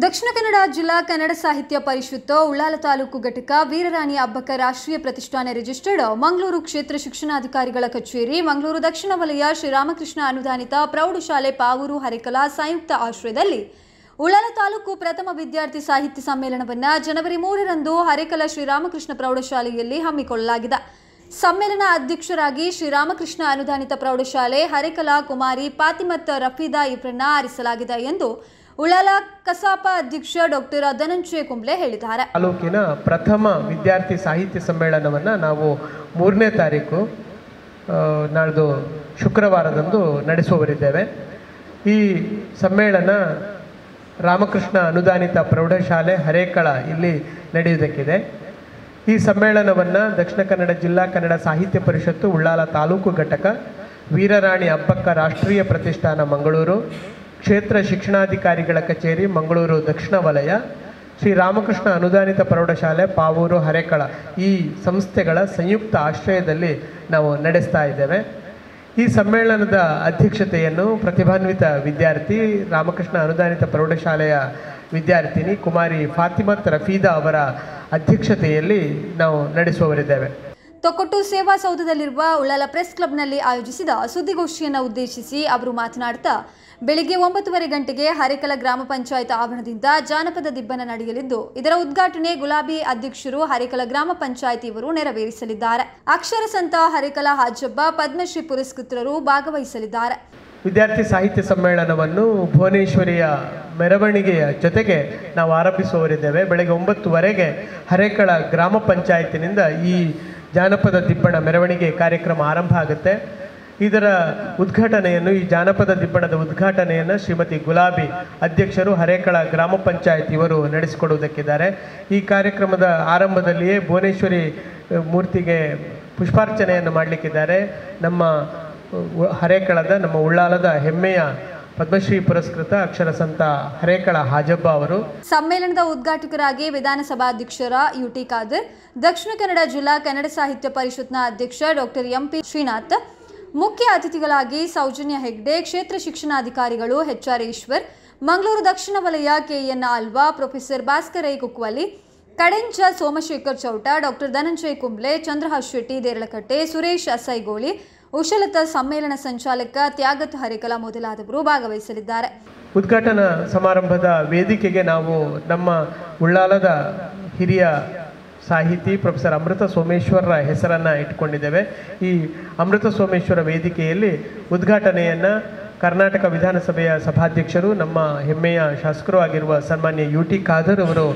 ದಕ್ಷಿಣ ಕನ್ನಡ ಜಿಲ್ಲಾ ಕನ್ನಡ ಸಾಹಿತ್ಯ ಪರಿಷತ್ ಉಳ್ಳಾಲ ತಾಲೂಕು ಘಟಕ ವೀರರಾಣಿ ಅಬ್ಬಕ್ಕ ರಾಷ್ಟ್ರೀಯ ಪ್ರತಿಷ್ಠಾನ ರಿಜಿಸ್ಟರ್ಡ್ ಮಂಗಳೂರು ಕ್ಷೇತ್ರ ಶಿಕ್ಷಣಾಧಿಕಾರಿಗಳ ಕಚೇರಿ ಮಂಗಳೂರು ದಕ್ಷಿಣ ವಲಯ ಶ್ರೀರಾಮಕೃಷ್ಣ ಅನುದಾನಿತ ಪ್ರೌಢಶಾಲೆ ಪಾವೂರು ಹರೇಕಲ ಸಂಯುಕ್ತ ಆಶ್ರಯದಲ್ಲಿ ಉಳ್ಳಾಲ ತಾಲೂಕು ಪ್ರಥಮ ವಿದ್ಯಾರ್ಥಿ ಸಾಹಿತ್ಯ ಸಮ್ಮೇಳನವನ್ನು ಜನವರಿ 3ರಂದು ಹರೇಕಲ ಶ್ರೀರಾಮಕೃಷ್ಣ ಪ್ರೌಢಶಾಲೆಯಲ್ಲಿ ಹಮ್ಮಿಕೊಳ್ಳಲಾಗಿದೆ. ಸಮ್ಮೇಳನ ಅಧ್ಯಕ್ಷರಾಗಿ ಶ್ರೀರಾಮಕೃಷ್ಣ ಅನುದಾನಿತ ಪ್ರೌಢಶಾಲೆ ಹರೇಕಲ ಕುಮಾರಿ ಫಾತಿಮತ್ ರಫೀದಾ ಇವರನ್ನ ಆರಿಸಲಾಗಿದೆ ಎಂದು ಉಳ್ಳಾಲ ಕಸಾಪ ಅಧ್ಯಕ್ಷ ಡಾಕ್ಟರ್ ಧನಂಜಯ ಕುಂಬ್ಳೆ ಹೇಳಿದ್ದಾರೆ. ತಾಲೂಕಿನ ಪ್ರಥಮ ವಿದ್ಯಾರ್ಥಿ ಸಾಹಿತ್ಯ ಸಮ್ಮೇಳನವನ್ನು ನಾವು 3ನೇ ತಾರೀಕು ನಾಳ್ದು ಶುಕ್ರವಾರದಂದು ನಡೆಸುವವರಿದ್ದೇವೆ. ಈ ಸಮ್ಮೇಳನ ರಾಮಕೃಷ್ಣ ಅನುದಾನಿತ ಪ್ರೌಢಶಾಲೆ ಹರೇಕಳ ಇಲ್ಲಿ ನಡೆಯುವುದಕ್ಕಿದೆ. ಈ ಸಮ್ಮೇಳನವನ್ನು ದಕ್ಷಿಣ ಕನ್ನಡ ಜಿಲ್ಲಾ ಕನ್ನಡ ಸಾಹಿತ್ಯ ಪರಿಷತ್ತು ಉಳ್ಳಾಲ ತಾಲೂಕು ಘಟಕ ವೀರರಾಣಿ ಅಬ್ಬಕ್ಕ ರಾಷ್ಟ್ರೀಯ ಪ್ರತಿಷ್ಠಾನ ಮಂಗಳೂರು ಕ್ಷೇತ್ರ ಶಿಕ್ಷಣಾಧಿಕಾರಿಗಳ ಕಚೇರಿ ಮಂಗಳೂರು ದಕ್ಷಿಣ ವಲಯ ಶ್ರೀರಾಮಕೃಷ್ಣ ಅನುದಾನಿತ ಪ್ರೌಢಶಾಲೆ ಪಾವೂರು ಹರೇಕಳ ಈ ಸಂಸ್ಥೆಗಳ ಸಂಯುಕ್ತ ಆಶ್ರಯದಲ್ಲಿ ನಾವು ನಡೆಸ್ತಾ ಇದ್ದೇವೆ. ಈ ಸಮ್ಮೇಳನದ ಅಧ್ಯಕ್ಷತೆಯನ್ನು ಪ್ರತಿಭಾನ್ವಿತ ವಿದ್ಯಾರ್ಥಿ ರಾಮಕೃಷ್ಣ ಅನುದಾನಿತ ಪ್ರೌಢಶಾಲೆಯ ವಿದ್ಯಾರ್ಥಿನಿ ಕುಮಾರಿ ಫಾತಿಮತ್ ರಫೀದಾ ಅವರ ಅಧ್ಯಕ್ಷತೆಯಲ್ಲಿ ನಾವು ನಡೆಸುವವರಿದ್ದೇವೆ. ತೊಕ್ಕೊಟ್ಟು ಸೇವಾ ಸೌಧದಲ್ಲಿರುವ ಉಳ್ಳಾಲ ಪ್ರೆಸ್ ಕ್ಲಬ್ನಲ್ಲಿ ಆಯೋಜಿಸಿದ ಸುದ್ದಿಗೋಷ್ಠಿಯನ್ನು ಉದ್ದೇಶಿಸಿ ಅವರು ಮಾತನಾಡ್ತಾ ಬೆಳಿಗ್ಗೆ 9:30 ಗಂಟೆಗೆ ಹರೇಕಲ ಗ್ರಾಮ ಪಂಚಾಯತ್ ಆವರಣದಿಂದ ಜಾನಪದ ದಿಬ್ಬನ ನಡೆಯಲಿದ್ದು ಇದರ ಉದ್ಘಾಟನೆ ಗುಲಾಬಿ ಅಧ್ಯಕ್ಷರು ಹರೇಕಲ ಗ್ರಾಮ ಪಂಚಾಯತ್ ಇವರು ನೆರವೇರಿಸಲಿದ್ದಾರೆ. ಅಕ್ಷರ ಸಂತ ಹರೇಕಲ ಹಾಜಬ್ಬ ಪದ್ಮಶ್ರೀ ಪುರಸ್ಕೃತರು ಭಾಗವಹಿಸಲಿದ್ದಾರೆ. ವಿದ್ಯಾರ್ಥಿ ಸಾಹಿತ್ಯ ಸಮ್ಮೇಳನವನ್ನು ಭುವನೇಶ್ವರಿಯ ಮೆರವಣಿಗೆಯ ಜೊತೆಗೆ ನಾವು ಆರಂಭಿಸುವವರಿದ್ದೇವೆ. ಬೆಳಗ್ಗೆ 9:00 ಹರೇಕಳ ಗ್ರಾಮ ಪಂಚಾಯತಿನಿಂದ ಈ ಜಾನಪದ ದಿಬ್ಬಣ ಮೆರವಣಿಗೆ ಕಾರ್ಯಕ್ರಮ ಆರಂಭ ಆಗುತ್ತೆ. ಇದರ ಉದ್ಘಾಟನೆಯನ್ನು ಈ ಜಾನಪದ ದಿಬ್ಬಣದ ಉದ್ಘಾಟನೆಯನ್ನು ಶ್ರೀಮತಿ ಗುಲಾಬಿ ಅಧ್ಯಕ್ಷರು ಹರೇಕಳ ಗ್ರಾಮ ಪಂಚಾಯತ್ ಇವರು ನಡೆಸಿಕೊಡುವುದಕ್ಕಿದ್ದಾರೆ. ಈ ಕಾರ್ಯಕ್ರಮದ ಆರಂಭದಲ್ಲಿಯೇ ಭುವನೇಶ್ವರಿ ಮೂರ್ತಿಗೆ ಪುಷ್ಪಾರ್ಚನೆಯನ್ನು ಮಾಡಲಿಕ್ಕಿದ್ದಾರೆ. ನಮ್ಮ ಹರೇಕಳದ ನಮ್ಮ ಉಳ್ಳಾಲದ ಹೆಮ್ಮೆಯ ಪದ್ಮಶ್ರೀ ಪುರಸ್ಕೃತ ಅಕ್ಷರ ಸಂತ ಹರೇಕಳ ಹಾಜಬ್ಬ ಅವರು. ಸಮ್ಮೇಳನದ ಉದ್ಘಾಟಕರಾಗಿ ವಿಧಾನಸಭಾಧ್ಯಕ್ಷರ ಯುಟಿ ಖಾದರ್, ದಕ್ಷಿಣ ಕನ್ನಡ ಜಿಲ್ಲಾ ಕನ್ನಡ ಸಾಹಿತ್ಯ ಪರಿಷತ್ನ ಅಧ್ಯಕ್ಷ ಡಾಕ್ಟರ್ ಎಂಪಿ ಶ್ರೀನಾಥ್, ಮುಖ್ಯ ಅತಿಥಿಗಳಾಗಿ ಸೌಜನ್ಯ ಹೆಗ್ಡೆ, ಕ್ಷೇತ್ರ ಶಿಕ್ಷಣಾಧಿಕಾರಿಗಳು HR ಈಶ್ವರ್, ಮಂಗಳೂರು ದಕ್ಷಿಣ ವಲಯ KN Alva, professor Bhaskar I Kukkuvalli, Kadencha Somashekar Chouta, doctor Dhananjaya Kumble, Chandrahas Shetty Deralakatte, Suresh Asaigoli, Ushalatha ಸಮ್ಮೇಳನ ಸಂಚಾಲಕ ತ್ಯಾಗತ್ ಹರೇಕಲ ಮೊದಲಾದವರು ಭಾಗವಹಿಸಲಿದ್ದಾರೆ. ಉದ್ಘಾಟನಾ ಸಮಾರಂಭದ ವೇದಿಕೆಗೆ ನಾವು ನಮ್ಮ ಉಳ್ಳಾಲದ ಹಿರಿಯ ಸಾಹಿತಿ ಪ್ರೊಫೆಸರ್ ಅಮೃತ ಸೋಮೇಶ್ವರರ ಹೆಸರನ್ನು ಇಟ್ಕೊಂಡಿದ್ದೇವೆ. ಈ ಅಮೃತ ಸೋಮೇಶ್ವರ ವೇದಿಕೆಯಲ್ಲಿ ಉದ್ಘಾಟನೆಯನ್ನು ಕರ್ನಾಟಕ ವಿಧಾನಸಭೆಯ ಸಭಾಧ್ಯಕ್ಷರು ನಮ್ಮ ಹೆಮ್ಮೆಯ ಶಾಸಕರು ಆಗಿರುವ ಸನ್ಮಾನ್ಯ UT ಖಾದರ್ ಅವರು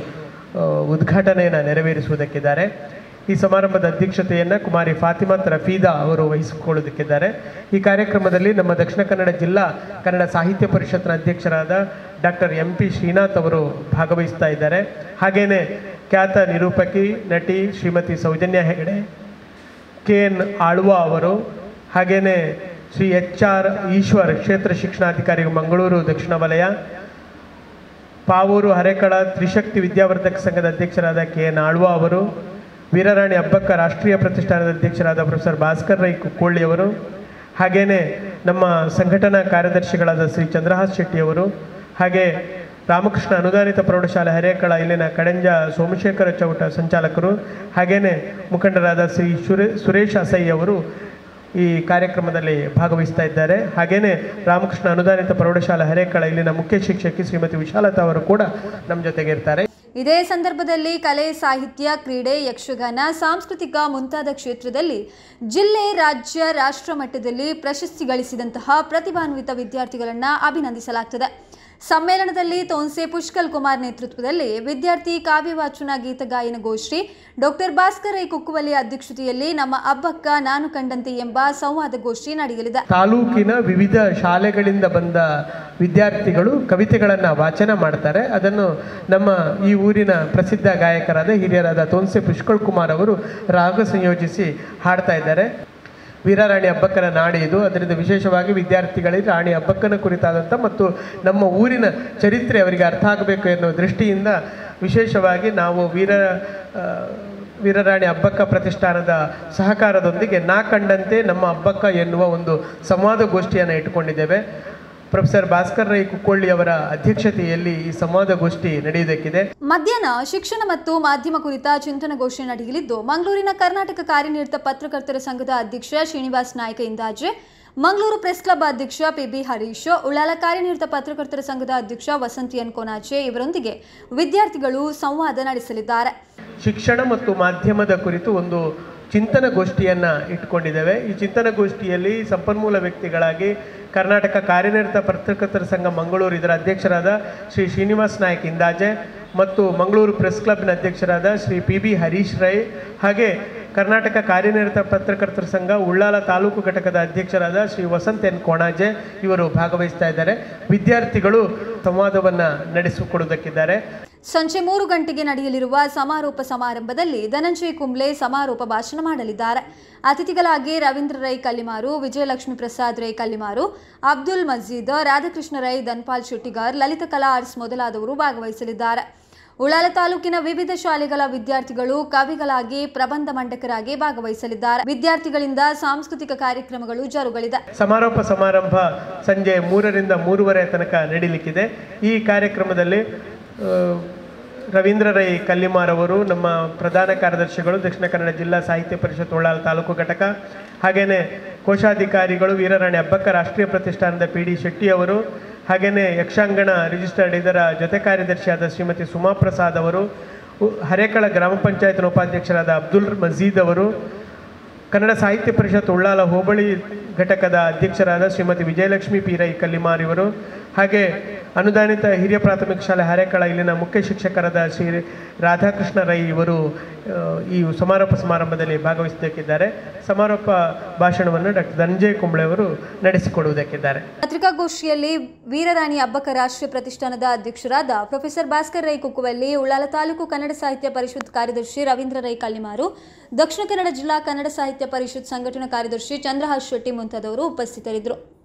ಉದ್ಘಾಟನೆಯನ್ನು ನೆರವೇರಿಸುವುದಕ್ಕಿದ್ದಾರೆ. ಈ ಸಮಾರಂಭದ ಅಧ್ಯಕ್ಷತೆಯನ್ನು ಕುಮಾರಿ ಫಾತಿಮತ್ ರಫೀದಾ ಅವರು ವಹಿಸಿಕೊಳ್ಳುವುದಕ್ಕಿದ್ದಾರೆ. ಈ ಕಾರ್ಯಕ್ರಮದಲ್ಲಿ ನಮ್ಮ ದಕ್ಷಿಣ ಕನ್ನಡ ಜಿಲ್ಲಾ ಕನ್ನಡ ಸಾಹಿತ್ಯ ಪರಿಷತ್ನ ಅಧ್ಯಕ್ಷರಾದ ಡಾಕ್ಟರ್ MP ಶ್ರೀನಾಥ್ ಅವರು ಭಾಗವಹಿಸ್ತಾ ಇದ್ದಾರೆ. ಹಾಗೆಯೇ ಖ್ಯಾತ ನಿರೂಪಕಿ ನಟಿ ಶ್ರೀಮತಿ ಸೌಜನ್ಯ ಹೆಗಡೆ, KN ಆಳ್ವಾ ಅವರು, ಹಾಗೆಯೇ ಶ್ರೀ HR ಈಶ್ವರ್ ಕ್ಷೇತ್ರ ಶಿಕ್ಷಣಾಧಿಕಾರಿ ಮಂಗಳೂರು ದಕ್ಷಿಣ ವಲಯ, ಪಾವೂರು ಹರೇಕಳ ತ್ರಿಶಕ್ತಿ ವಿದ್ಯಾವರ್ಧಕ ಸಂಘದ ಅಧ್ಯಕ್ಷರಾದ KN ಆಳ್ವಾ ಅವರು, ವೀರರಾಣಿ ಅಬ್ಬಕ್ಕ ರಾಷ್ಟ್ರೀಯ ಪ್ರತಿಷ್ಠಾನದ ಅಧ್ಯಕ್ಷರಾದ ಪ್ರೊಫೆಸರ್ ಭಾಸ್ಕರ್ ರೈ ಕುಕ್ಕೋಳಿ ಅವರು, ಹಾಗೆಯೇ ನಮ್ಮ ಸಂಘಟನಾ ಕಾರ್ಯದರ್ಶಿಗಳಾದ ಶ್ರೀ ಚಂದ್ರಹಾಸ್ ಶೆಟ್ಟಿ ಅವರು, ಹಾಗೆ ರಾಮಕೃಷ್ಣ ಅನುದಾನಿತ ಪ್ರೌಢಶಾಲೆ ಹರೇಕಳ ಇಲ್ಲಿನ ಕಡೆಂಜ ಸೋಮಶೇಖರ ಚೌಟ ಸಂಚಾಲಕರು, ಹಾಗೆಯೇ ಮುಖಂಡರಾದ ಶ್ರೀ ಸುರೇಶ್ ಅಸೈ ಅವರು ಈ ಕಾರ್ಯಕ್ರಮದಲ್ಲಿ ಭಾಗವಹಿಸ್ತಾ ಇದ್ದಾರೆ. ಹಾಗೆಯೇ ರಾಮಕೃಷ್ಣ ಅನುದಾನಿತ ಪ್ರೌಢಶಾಲೆ ಹರೇಕಳ ಇಲ್ಲಿನ ಮುಖ್ಯ ಶಿಕ್ಷಕಿ ಶ್ರೀಮತಿ ವಿಶಾಲತಾ ಅವರು ಕೂಡ ನಮ್ಮ ಜೊತೆಗೆ ಇರ್ತಾರೆ. ಇದೇ ಸಂದರ್ಭದಲ್ಲಿ ಕಲೆ, ಸಾಹಿತ್ಯ, ಕ್ರೀಡೆ, ಯಕ್ಷಗಾನ, ಸಾಂಸ್ಕೃತಿಕ ಮುಂತಾದ ಕ್ಷೇತ್ರದಲ್ಲಿ ಜಿಲ್ಲೆ, ರಾಜ್ಯ, ರಾಷ್ಟ್ರ ಮಟ್ಟದಲ್ಲಿ ಪ್ರಶಸ್ತಿ ಗಳಿಸಿದಂತಹ ಪ್ರತಿಭಾನ್ವಿತ ವಿದ್ಯಾರ್ಥಿಗಳನ್ನು ಅಭಿನಂದಿಸಲಾಗುತ್ತದೆ. ಸಮ್ಮೇಳನದಲ್ಲಿ ತೋನ್ಸೆ ಪುಷ್ಕಲ್ ಕುಮಾರ್ ನೇತೃತ್ವದಲ್ಲಿ ವಿದ್ಯಾರ್ಥಿ ಕಾವ್ಯವಾಚನ ಗೀತ ಗಾಯನ ಗೋಷ್ಠಿ, ಡಾಕ್ಟರ್ ಭಾಸ್ಕರ್ ಐ ಕುಕ್ಕುವಲಿ ಅಧ್ಯಕ್ಷತೆಯಲ್ಲಿ ನಮ್ಮ ಅಬ್ಬಕ್ಕ ನಾನು ಕಂಡಂತೆ ಎಂಬ ಸಂವಾದ ಗೋಷ್ಠಿ ನಡೆಯಲಿದೆ. ತಾಲೂಕಿನ ವಿವಿಧ ಶಾಲೆಗಳಿಂದ ಬಂದ ವಿದ್ಯಾರ್ಥಿಗಳು ಕವಿತೆಗಳನ್ನು ವಾಚನ ಮಾಡ್ತಾರೆ. ಅದನ್ನು ನಮ್ಮ ಈ ಊರಿನ ಪ್ರಸಿದ್ಧ ಗಾಯಕರಾದ ಹಿರಿಯರಾದ ತೋನ್ಸೆ ಪುಷ್ಕಲ್ ಕುಮಾರ್ ಅವರು ರಾಗ ಸಂಯೋಜಿಸಿ ಹಾಡ್ತಾ ಇದ್ದಾರೆ. ವೀರರಾಣಿ ಅಬ್ಬಕ್ಕನ ನಾಡು ಇದು. ಅದರಿಂದ ವಿಶೇಷವಾಗಿ ವಿದ್ಯಾರ್ಥಿಗಳಿಗೆ ರಾಣಿ ಅಬ್ಬಕ್ಕನ ಕುರಿತಾದಂಥ ಮತ್ತು ನಮ್ಮ ಊರಿನ ಚರಿತ್ರೆ ಅವರಿಗೆ ಅರ್ಥ ಆಗಬೇಕು ಎನ್ನುವ ದೃಷ್ಟಿಯಿಂದ ವಿಶೇಷವಾಗಿ ನಾವು ವೀರರಾಣಿ ಅಬ್ಬಕ್ಕ ಪ್ರತಿಷ್ಠಾನದ ಸಹಕಾರದೊಂದಿಗೆ ನಾ ಕಂಡಂತೆ ನಮ್ಮ ಅಬ್ಬಕ್ಕ ಎನ್ನುವ ಒಂದು ಸಂವಾದ ಗೋಷ್ಠಿಯನ್ನು ಇಟ್ಟುಕೊಂಡಿದ್ದೇವೆ. ಪ್ರೊಫೆಸರ್ ಭಾಸ್ಕರ್ ರೈ ಕುಕ್ಕೊಳ್ಳಿ ಅವರ ಅಧ್ಯಕ್ಷತೆಯಲ್ಲಿ ಈ ಸಂವಾದಗೋಷ್ಠಿ ನಡೆಯುವುದಕ್ಕಿದೆ. ಮಧ್ಯಾಹ್ನ ಶಿಕ್ಷಣ ಮತ್ತು ಮಾಧ್ಯಮ ಕುರಿತ ಚಿಂತನಗೋಷ್ಠಿ ನಡೆಯಲಿದ್ದು ಮಂಗಳೂರಿನ ಕರ್ನಾಟಕ ಕಾರ್ಯನಿರತ ಪತ್ರಕರ್ತರ ಸಂಘದ ಅಧ್ಯಕ್ಷ ಶ್ರೀನಿವಾಸ್ ನಾಯ್ಕ ಇಂದಾಜೆ, ಮಂಗಳೂರು ಪ್ರೆಸ್ ಕ್ಲಬ್ ಅಧ್ಯಕ್ಷ ಪಿ.ಬಿ. ಹರೀಶ್, ಉಳ್ಳಾಲ ಕಾರ್ಯನಿರತ ಪತ್ರಕರ್ತರ ಸಂಘದ ಅಧ್ಯಕ್ಷ ವಸಂತಿ ಎನ್ ಕೊನಾಚೆ ಇವರೊಂದಿಗೆ ವಿದ್ಯಾರ್ಥಿಗಳು ಸಂವಾದ ನಡೆಸಲಿದ್ದಾರೆ. ಶಿಕ್ಷಣ ಮತ್ತು ಮಾಧ್ಯಮದ ಕುರಿತು ಒಂದು ಚಿಂತನಗೋಷ್ಠಿಯನ್ನು ಇಟ್ಕೊಂಡಿದ್ದೇವೆ. ಈ ಚಿಂತನಗೋಷ್ಠಿಯಲ್ಲಿ ಸಂಪನ್ಮೂಲ ವ್ಯಕ್ತಿಗಳಾಗಿ ಕರ್ನಾಟಕ ಕಾರ್ಯನಿರತ ಪತ್ರಕರ್ತರ ಸಂಘ ಮಂಗಳೂರು ಇದರ ಅಧ್ಯಕ್ಷರಾದ ಶ್ರೀ ಶ್ರೀನಿವಾಸ್ ನಾಯ್ಕ ಇಂದಾಜೆ ಮತ್ತು ಮಂಗಳೂರು ಪ್ರೆಸ್ ಕ್ಲಬ್ನ ಅಧ್ಯಕ್ಷರಾದ ಶ್ರೀ ಪಿ.ಬಿ. ಹರೀಶ್ ರೈ, ಹಾಗೆ ಕರ್ನಾಟಕ ಕಾರ್ಯನಿರತ ಪತ್ರಕರ್ತರ ಸಂಘ ಉಳ್ಳಾಲ ತಾಲೂಕು ಘಟಕದ ಅಧ್ಯಕ್ಷರಾದ ಶ್ರೀ ವಸಂತ್ ಎನ್ ಕೊಣಾಜೆ ಇವರು ಭಾಗವಹಿಸ್ತಾ ಇದ್ದಾರೆ. ವಿದ್ಯಾರ್ಥಿಗಳು ಸಂವಾದವನ್ನು ನಡೆಸಿಕೊಡುವುದಕ್ಕಿದ್ದಾರೆ. ಸಂಜೆ 3 ಗಂಟೆಗೆ ನಡೆಯಲಿರುವ ಸಮಾರೋಪ ಸಮಾರಂಭದಲ್ಲಿ ಧನಂಜಯ್ ಕುಂಬ್ಳೆ ಸಮಾರೋಪ ಭಾಷಣ ಮಾಡಲಿದ್ದಾರೆ. ಅತಿಥಿಗಳಾಗಿ ರವೀಂದ್ರ ರೈ ಕಲ್ಲಿಮಾರು, ವಿಜಯಲಕ್ಷ್ಮಿ ಪ್ರಸಾದ್ ರೈ ಕಲ್ಲಿಮಾರು, ಅಬ್ದುಲ್ ಮಜೀದ್, ರಾಧಾಕೃಷ್ಣ ರೈ, ಧನ್ಪಾಲ್ ಶೆಟ್ಟಿಗಾರ್, ಲಲಿತ ಕಲಾ ಆರ್ಟ್ಸ್ ಮೊದಲಾದವರು ಭಾಗವಹಿಸಲಿದ್ದಾರೆ. ಉಳ್ಳಾಲ ತಾಲೂಕಿನ ವಿವಿಧ ಶಾಲೆಗಳ ವಿದ್ಯಾರ್ಥಿಗಳು ಕವಿಗಳಾಗಿ, ಪ್ರಬಂಧ ಮಂಡಕರಾಗಿ ಭಾಗವಹಿಸಲಿದ್ದಾರೆ. ವಿದ್ಯಾರ್ಥಿಗಳಿಂದ ಸಾಂಸ್ಕೃತಿಕ ಕಾರ್ಯಕ್ರಮಗಳು ಜರುಗಲಿದೆ. ಸಮಾರೋಪ ಸಮಾರಂಭ ಸಂಜೆ 3ರಿಂದ 3:30 ತನಕ ನಡೀಲಿಕ್ಕಿದೆ. ಈ ಕಾರ್ಯಕ್ರಮದಲ್ಲಿ ರವೀಂದ್ರ ರೈ ಕಲ್ಲಿಮಾರ್ ಅವರು ನಮ್ಮ ಪ್ರಧಾನ ಕಾರ್ಯದರ್ಶಿಗಳು, ದಕ್ಷಿಣ ಕನ್ನಡ ಜಿಲ್ಲಾ ಸಾಹಿತ್ಯ ಪರಿಷತ್ ಉಳ್ಳಾಲ ತಾಲೂಕು ಘಟಕ, ಹಾಗೆಯೇ ಕೋಶಾಧಿಕಾರಿಗಳು ವೀರರಾಣಿ ಅಬ್ಬಕ್ಕ ರಾಷ್ಟ್ರೀಯ ಪ್ರತಿಷ್ಠಾನದ ಪಿ.ಡಿ. ಶೆಟ್ಟಿ ಅವರು, ಹಾಗೆಯೇ ಯಕ್ಷಾಂಗಣ ರಿಜಿಸ್ಟರ್ಡ್ ಇದರ ಜೊತೆ ಕಾರ್ಯದರ್ಶಿಯಾದ ಶ್ರೀಮತಿ ಸುಮಾ ಪ್ರಸಾದ್ ಅವರು, ಹರೇಕಳ ಗ್ರಾಮ ಪಂಚಾಯತ್ನ ಉಪಾಧ್ಯಕ್ಷರಾದ ಅಬ್ದುಲ್ ಮಜೀದ್ ಅವರು, ಕನ್ನಡ ಸಾಹಿತ್ಯ ಪರಿಷತ್ ಉಳ್ಳಾಲ ಹೋಬಳಿ ಘಟಕದ ಅಧ್ಯಕ್ಷರಾದ ಶ್ರೀಮತಿ ವಿಜಯಲಕ್ಷ್ಮಿ ಪಿ ರೈ ಕಲ್ಲಿಮಾರ್ ಇವರು, ಹಾಗೆ ಅನುದಾನಿತ ಹಿರಿಯ ಪ್ರಾಥಮಿಕ ಶಾಲೆ ಹರೇಕಳ ಇಲ್ಲಿನ ಮುಖ್ಯ ಶಿಕ್ಷಕರಾದ ಶ್ರೀ ರಾಧಾಕೃಷ್ಣ ರೈ ಇವರು ಈ ಸಮಾರೋಪ ಸಮಾರಂಭದಲ್ಲಿ ಭಾಗವಹಿಸಬೇಕಿದ್ದಾರೆ. ಸಮಾರೋಪ ಭಾಷಣವನ್ನು ಡಾಕ್ಟರ್ ಧನಂಜಯ್ ಕುಂಬ್ಳೆ ಅವರು ನಡೆಸಿಕೊಡುವುದಕ್ಕಿದ್ದಾರೆ. ಪತ್ರಿಕಾಗೋಷ್ಠಿಯಲ್ಲಿ ವೀರರಾಣಿ ಅಬ್ಬಕ್ಕ ರಾಷ್ಟ್ರೀಯ ಪ್ರತಿಷ್ಠಾನದ ಅಧ್ಯಕ್ಷರಾದ ಪ್ರೊಫೆಸರ್ ಭಾಸ್ಕರ್ ರೈ ಕುಕ್ಕುವಲ್ಲಿ, ಉಳ್ಳಾಲ ತಾಲೂಕು ಕನ್ನಡ ಸಾಹಿತ್ಯ ಪರಿಷತ್ ಕಾರ್ಯದರ್ಶಿ ರವೀಂದ್ರ ರೈ ಕಲ್ಲಿಮಾರು, ದಕ್ಷಿಣ ಕನ್ನಡ ಜಿಲ್ಲಾ ಕನ್ನಡ ಸಾಹಿತ್ಯ ಪರಿಷತ್ ಸಂಘಟನಾ ಕಾರ್ಯದರ್ಶಿ ಚಂದ್ರಹಾಸ್ ಶೆಟ್ಟಿ ಮುಂತಾದವರು ಉಪಸ್ಥಿತರಿದ್ದರು.